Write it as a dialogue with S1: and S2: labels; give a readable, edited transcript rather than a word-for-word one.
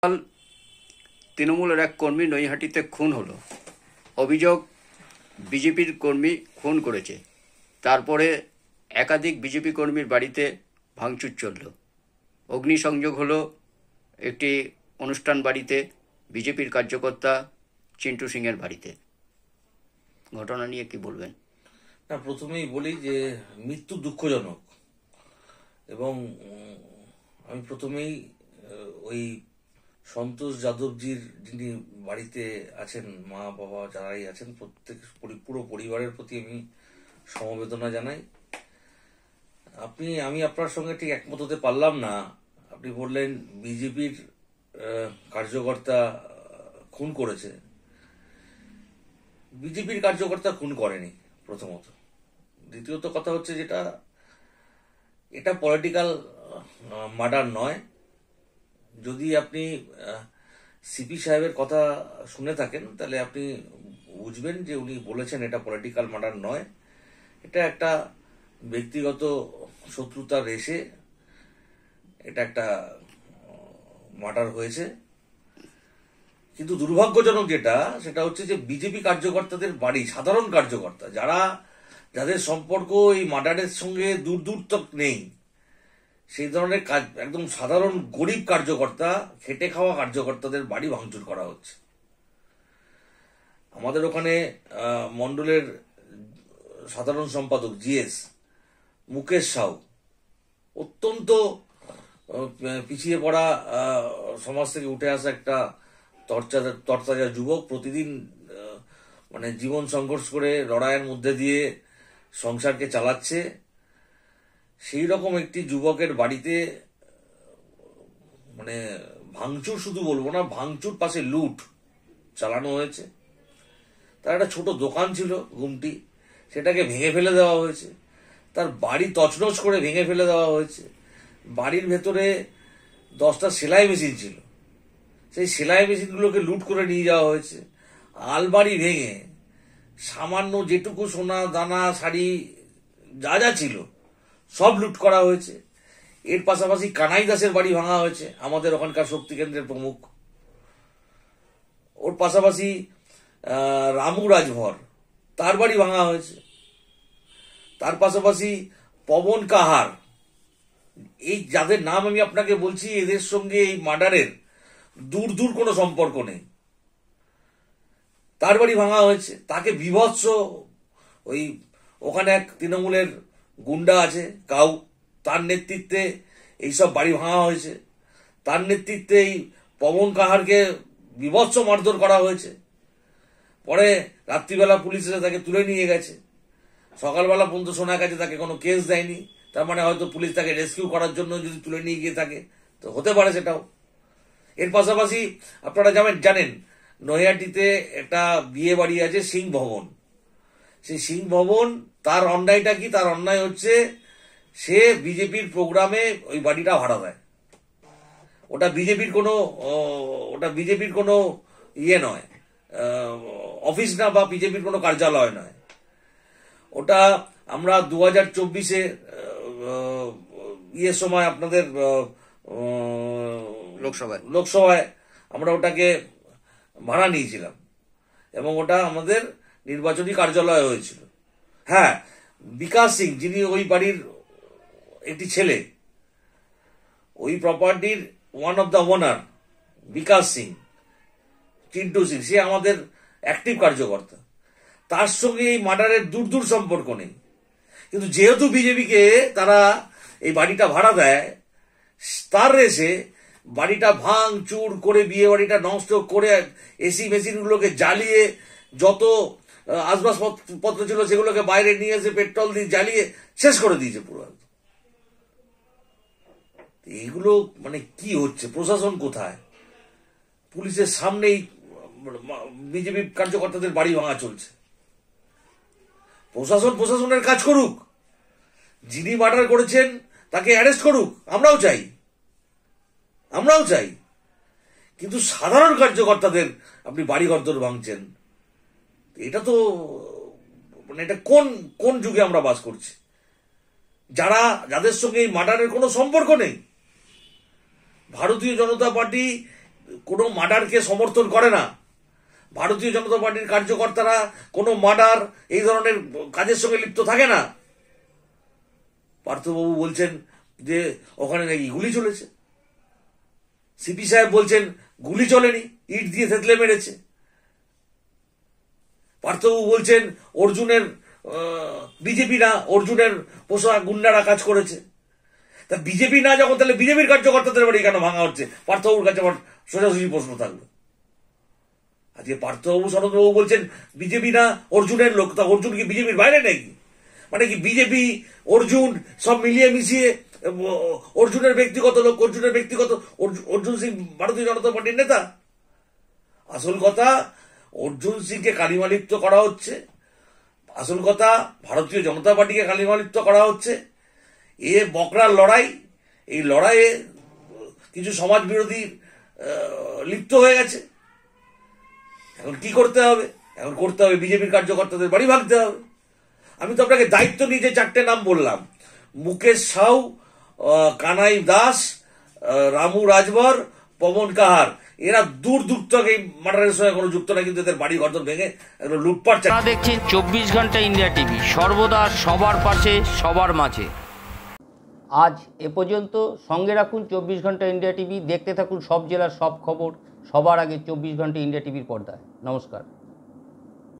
S1: কাল তৃণমূলের এক কর্মী নৈহাটিতে খুন হলো। অভিযোগ বিজেপির কর্মী খুন করেছে। তারপরে একাধিক বিজেপি কর্মীর বাড়িতে ভাঙচুর চলল। অগ্নিসংযোগ হলো একটি অনুষ্ঠান বাড়িতে, বিজেপির কার্যকর্তা চিন্টু সিংয়ের বাড়িতে। ঘটনা নিয়ে কি বলবেন?
S2: না, প্রথমেই বলি যে মৃত্যু দুঃখজনক, এবং আমি প্রথমেই ওই সন্তোষ যাদবজির যিনি বাড়িতে আছেন, মা বাবা যারাই আছেন, পুরো পরিবারের প্রতি আমি সমবেদনা জানাই। আমি আপনার সঙ্গে ঠিক একমত হতে পারলাম না। আপনি বললেন বিজেপির কার্যকর্তা খুন করেছে। বিজেপির কার্যকর্তা খুন করেনি, প্রথমত। দ্বিতীয়ত কথা হচ্ছে, এটা পলিটিক্যাল মার্ডার নয়। যদি আপনি সিপি সাহেবের কথা শুনে থাকেন, তাহলে আপনি বুঝবেন যে উনি বলেছেন এটা পলিটিক্যাল মার্ডার নয়, এটা একটা ব্যক্তিগত শত্রুতার রেশে এটা একটা মার্ডার হয়েছে। কিন্তু দুর্ভাগ্যজনক সেটা হচ্ছে যে বিজেপি কার্যকর্তাদের বাড়ি, সাধারণ কার্যকর্তা যাদের সম্পর্ক এই মার্ডারের সঙ্গে দূর তক নেই, সেই ধরনের কাজ, একদম সাধারণ গরিব কার্যকর্তা, খেটে খাওয়া কার্যকর্তাদের বাড়ি ভাঙচুর করা হচ্ছে। আমাদের ওখানে মন্ডলের সাধারণ সম্পাদক জিএস মুকেশ সাউ, অত্যন্ত পিছিয়ে পড়া সমাজ থেকে উঠে আসা একটা তরতাজা যুবক, প্রতিদিন মানে জীবন সংঘর্ষ করে লড়াইয়ের মধ্যে দিয়ে সংসারকে চালাচ্ছে। সেই রকম একটি যুবকের বাড়িতে মানে ভাঙচুর, শুধু বলবো না, ভাঙচুর পাশে লুট চালানো হয়েছে। তার একটা ছোট দোকান ছিল গুমটি, সেটাকে ভেঙে ফেলে দেওয়া হয়েছে। তার বাড়ি তছনছ করে ভেঙে ফেলে দেওয়া হয়েছে। বাড়ির ভেতরে 10টা সেলাই মেশিন ছিল, সেই সেলাই মেশিনগুলোকে লুট করে নিয়ে যাওয়া হয়েছে। আলমারি ভেঙে সামান্য যেটুকু সোনা দানা শাড়ি যা ছিল সব লুট করা হয়েছে। এর পাশাপাশি কানাই দাসের বাড়ি ভাঙা হয়েছে, আমাদের ওখানকার শক্তি কেন্দ্রের প্রমুখ। ওর পাশাপাশি রামু রাজভর, তার বাড়ি ভাঙা হয়েছে। তার পাশাপাশি পবন কাহার, এই যাদের নাম আমি আপনাকে বলছি, এদের সঙ্গে এই মার্ডারের দূর কোনো সম্পর্ক নেই, তার বাড়ি ভাঙা হয়েছে। তাকে বিভৎস, ওখানে এক তৃণমূলের গুন্ডা আছে কাউ, তার নেতৃত্বে এইসব বাড়ি ভাঙা হয়েছে। তার নেতৃত্বে এই পবন কাহারকে বিভৎস মারধর করা হয়েছে। পরে রাত্রিবেলা পুলিশ এসে তাকে তুলে নিয়ে গেছে। সকালবেলা পর্যন্ত শোনা গেছে তাকে কোনো কেস দেয়নি। তার মানে হয়তো পুলিশ তাকে রেস্কিউ করার জন্য যদি তুলে নিয়ে গিয়ে থাকে, তো হতে পারে সেটাও। এর পাশাপাশি আপনারা জানেন নৈহাটিতে একটা বিয়ে বাড়ি আছে সিং ভবন। সেই সিং ভবন, তার অন্যায়টা কি? তার অন্যায় হচ্ছে সে বিজেপির প্রোগ্রামে ওই বাড়িটা ভাড়া দেয়। ওটা বিজেপির কোনো ইয়ে নয়, অফিস না, বা বিজেপির কোনো কার্যালয় নয়। ওটা আমরা 2024-এ ইয়ের সময়, আপনাদের লোকসভায় আমরা ওটাকে ভাড়া নিয়েছিলাম, এবং ওটা আমাদের নির্বাচনী কার্যালয় হয়েছিল। হ্যাঁ, বিকাশ সিং, যিনি ওই বাড়ির একটি ছেলে, ওই প্রপার্টির ওয়ান অফ দ্য ওনার বিকাশ সিং, চিন্টু সিং, সে আমাদের অ্যাক্টিভ কার্যকর্তা। তার সঙ্গে এই মার্ডারের দূর সম্পর্ক নেই। কিন্তু যেহেতু বিজেপিকে তারা এই বাড়িটা ভাড়া দেয়, তার রেসে বাড়িটা ভাঙচুর করে, বিয়ে বাড়িটা নষ্ট করে, এসি মেশিনগুলোকে জ্বালিয়ে, যত আসবাবপত্র ছিল সেগুলোকে বাইরে নিয়ে এসে পেট্রোল দিয়ে জ্বালিয়ে শেষ করে দিয়েছে পুরো। এইগুলো মানে কি হচ্ছে? প্রশাসন কোথায়? পুলিশের সামনেই বিজেপি কার্যকর্তাদের বাড়ি ভাঙা চলছে। প্রশাসনের কাজ করুক, যিনি মার্ডার করেছেন তাকে অ্যারেস্ট করুক, আমরাও চাই। কিন্তু সাধারণ কার্যকর্তাদের আপনি বাড়ি ঘরদোর ভাঙছেন, এটা তো মানে এটা কোন যুগে আমরা বাস করছি? যাদের সঙ্গে এই মার্ডারের কোনো সম্পর্ক নেই। ভারতীয় জনতা পার্টি কোনো মার্ডারকে সমর্থন করে না। ভারতীয় জনতা পার্টির কার্যকর্তারা কোনো মার্ডার এই ধরনের কাজের সঙ্গে লিপ্ত থাকে না। পার্থবাবু বলছেন যে ওখানে নাকি গুলি চলেছে, সিপি সাহেব বলছেন গুলি চলেনি, ইট দিয়ে থেতলে মেরেছে। পার্থবাবু বলছেন অর্জুনের বিজেপি না, অর্জুনের পোষা গুন্ডারা কাজ করেছে। তা বিজেপি না যখন, তাহলে বিজেপির কার্যকর্তাদের বাড়ি কেন ভাঙা হচ্ছে? পার্থবাবুর কাছে আমার সোজাসুজি প্রশ্ন থাকলো। আজকে পার্থবাবু শরৎবাবু বলছেন বিজেপি না অর্জুনের লোক, তা অর্জুন কি বিজেপির বাইরে নাকি? মানে কি বিজেপি অর্জুন সব মিলিয়ে মিশিয়ে অর্জুনের ব্যক্তিগত লোক, অর্জুনের ব্যক্তিগত, অর্জুন সিং ভারতীয় জনতা পার্টির নেতা? আসল কথা অর্জুন সিংকে কালিমালিপ্ত করা হচ্ছে, আসল কথা ভারতীয় জনতা পার্টিকে কালিমালিপ্ত করা হচ্ছে। এ বকরার লড়াই, এই লড়াইয়ে কিছু সমাজ বিরোধী লিপ্ত হয়ে গেছে। এখন কি করতে হবে? এখন করতে হবে বিজেপির কার্যকর্তাদের বাড়ি ভাঙতে হবে। আমি তো আপনাকে দায়িত্ব নিয়ে যে 4টে নাম বললাম, মুকেশ সাউ, কানাই দাস, রামু রাজভর, পবন কাহার, এরা দূর থেকে এই মার্ডারের সঙ্গে কোনো যুক্ত না, কিন্তু এদের বাড়ি ঘর ভেঙে একদম লুটপাট।
S3: আপনারা দেখছেন 24 ঘন্টা ইন্ডিয়া টিভি, সর্বদা সবার পাশে সবার মাঝে। আজ এ পর্যন্ত। সঙ্গে রাখুন 24 ঘন্টা ইন্ডিয়া টিভি, দেখতে থাকুন সব জেলার সব খবর সবার আগে 24 ঘন্টা ইন্ডিয়া টিভির পর্দায়। নমস্কার।